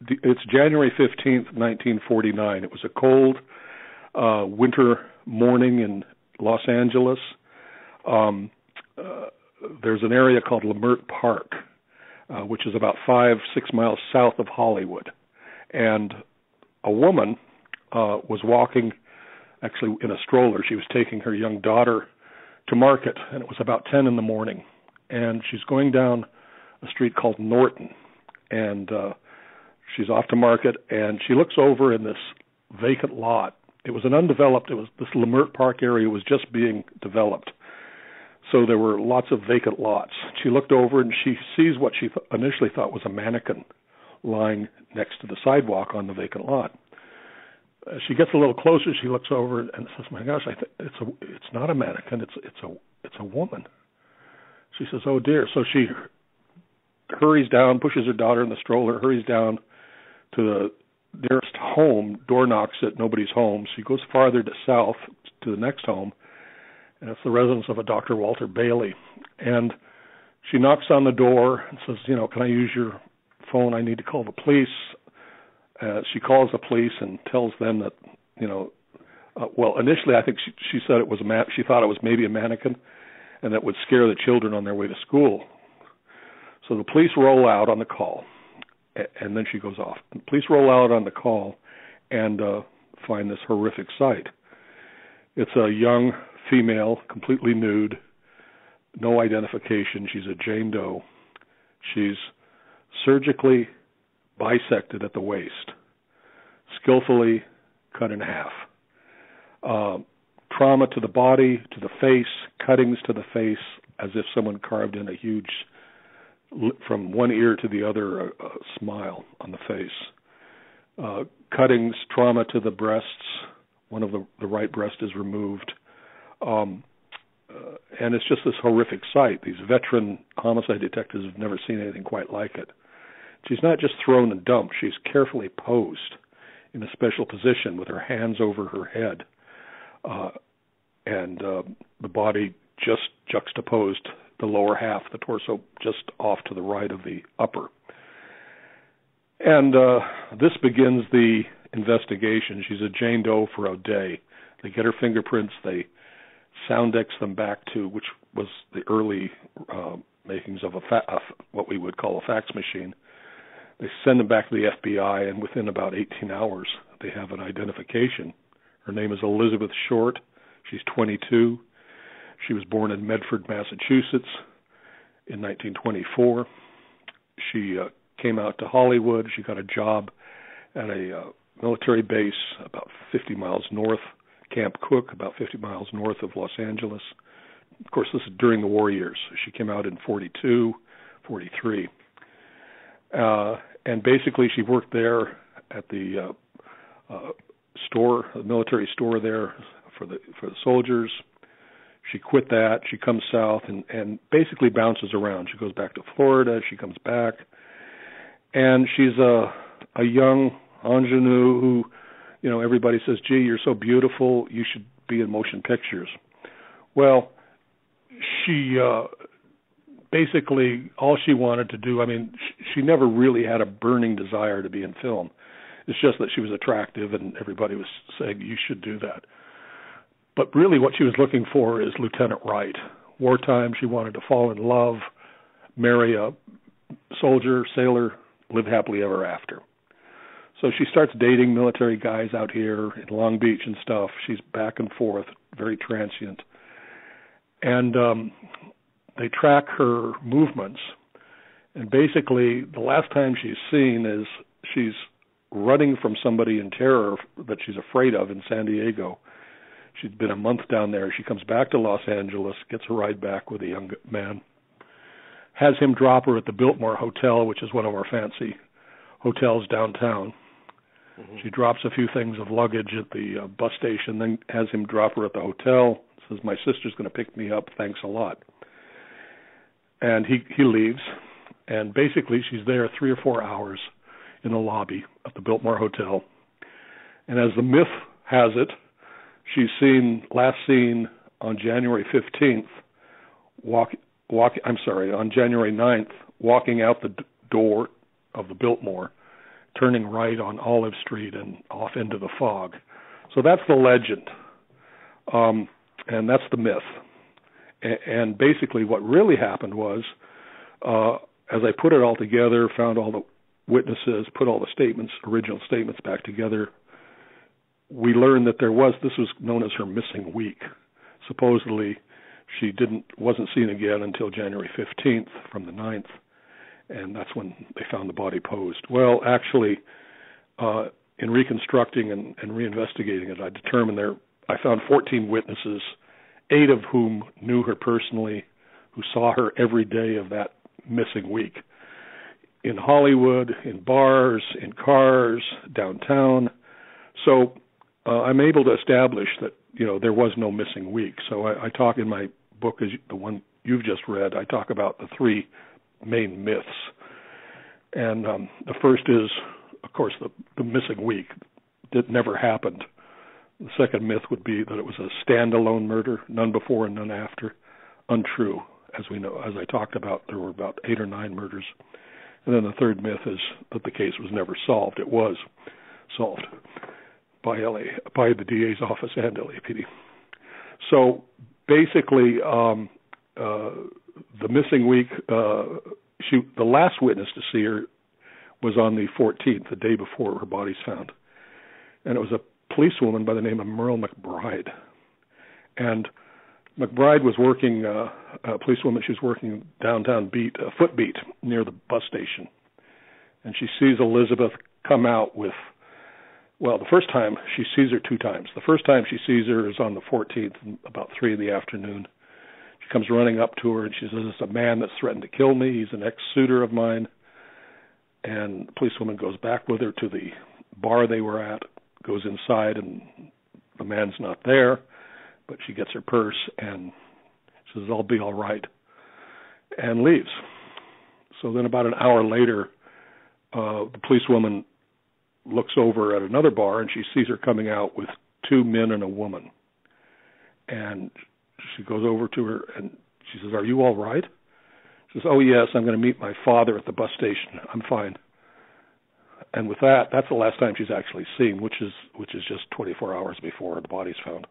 it's January 15th, 1949. It was a cold winter morning in Los Angeles. There's an area called Leimert Park, which is about 5-6 miles south of Hollywood. And a woman was walking, actually in a stroller. She was taking her young daughter to market, and it was about 10 in the morning. And she's going down a street called Norton, and she's off to market, and she looks over in this vacant lot. It was this Leimert Park area was just being developed. So there were lots of vacant lots. She looked over and she sees what she initially thought was a mannequin lying next to the sidewalk on the vacant lot. She gets a little closer. She looks over and says, "My gosh, I think it's not a mannequin. It's a woman." She says, "Oh dear." So she hurries down, pushes her daughter in the stroller, hurries down to the nearest home, door knocks it, nobody's home. She goes farther to south to the next home, and it's the residence of a Dr. Walter Bailey. And she knocks on the door and says, "Can I use your phone? I need to call the police." She calls the police and tells them that, initially I think she said it was she thought it was maybe a mannequin, and that would scare the children on their way to school. So the police roll out on the call, and then she goes off. The police roll out on the call and find this horrific sight. It's a young female, completely nude, no identification. She's a Jane Doe. She's surgically bisected at the waist, skillfully cut in half. Trauma to the body, to the face, cuttings to the face, as if someone carved in a huge, from one ear to the other, a smile on the face. Cuttings, trauma to the breasts. One of the right breast is removed. And it's just this horrific sight. These veteran homicide detectives have never seen anything quite like it. She's not just thrown and dumped. She's carefully posed in a special position with her hands over her head, and the body just juxtaposed, the lower half, the torso just off to the right of the upper. And this begins the investigation. She's a Jane Doe for a day. They get her fingerprints. They Soundex them back to, which was the early makings of what we would call a fax machine. They send them back to the FBI, and within about 18 hours, they have an identification. Her name is Elisabeth Short. She's 22. She was born in Medford, Massachusetts in 1924. She came out to Hollywood. She got a job at a military base about 50 miles north, Camp Cook, about 50 miles north of Los Angeles. Of course, this is during the war years. She came out in 42, 43. And basically, she worked there at the store, the military store there for the soldiers. She quit that. She comes south and basically bounces around. She goes back to Florida. She comes back. And she's a young ingenue who, everybody says, "Gee, you're so beautiful. You should be in motion pictures." Well, she basically, all she wanted to do, she never really had a burning desire to be in film. It's just that she was attractive and everybody was saying, "You should do that." But really what she was looking for is Lieutenant Wright. Wartime, she wanted to fall in love, marry a soldier, sailor, live happily ever after. So she starts dating military guys out here in Long Beach and stuff. She's back and forth, very transient. And they track her movements. And basically, the last time she's seen is she's running from somebody in terror that she's afraid of in San Diego. She'd been a month down there. She comes back to Los Angeles, gets a ride back with a young man, has him drop her at the Biltmore Hotel, which is one of our fancy hotels downtown. Mm-hmm. She drops a few things of luggage at the bus station, then has him drop her at the hotel, says, "My sister's going to pick me up, thanks a lot." And he leaves, and basically she's there 3 or 4 hours in the lobby of the Biltmore Hotel. And as the myth has it, she's last seen on January 15th, on January 9th, walking out the door of the Biltmore, turning right on Olive Street and off into the fog. So that's the legend, and that's the myth. And basically what really happened was, as I put it all together, found all the witnesses, put all the original statements back together, we learned that this was known as her missing week. Supposedly, she wasn't seen again until January 15th from the 9th, and that's when they found the body posed. Well, actually, in reconstructing and reinvestigating it, I found 14 witnesses, 8 of whom knew her personally, who saw her every day of that missing week. In Hollywood, in bars, in cars, downtown. So I'm able to establish that, there was no missing week. So I talk in my book, the one you've just read, I talk about the 3 main myths. And the first is, of course, the missing week. It never happened. The second myth would be that it was a standalone murder, none before and none after. Untrue. As we know, as I talked about, there were about 8 or 9 murders. And then the third myth is that the case was never solved. It was solved by the DA's office and LAPD. So basically, the missing week, the last witness to see her was on the 14th, the day before her body's found. And it was a policewoman by the name of Merle McBride. And McBride was working, a policewoman, she was working downtown Footbeat near the bus station. And she sees Elisabeth come out with, the first time, she sees her 2 times. The first time she sees her is on the 14th, about 3 in the afternoon. She comes running up to her and she says, "It's a man that's threatened to kill me. He's an ex-suitor of mine." And the policewoman goes back with her to the bar they were at, goes inside, and the man's not there. But she gets her purse and says, "I'll be all right," and leaves. So then about an hour later, the policewoman looks over at another bar and she sees her coming out with 2 men and a woman. And she goes over to her and she says, "Are you all right?" She says, "Oh, yes, I'm going to meet my father at the bus station. I'm fine." And with that's the last time she's actually seen, which is just 24 hours before the body's found.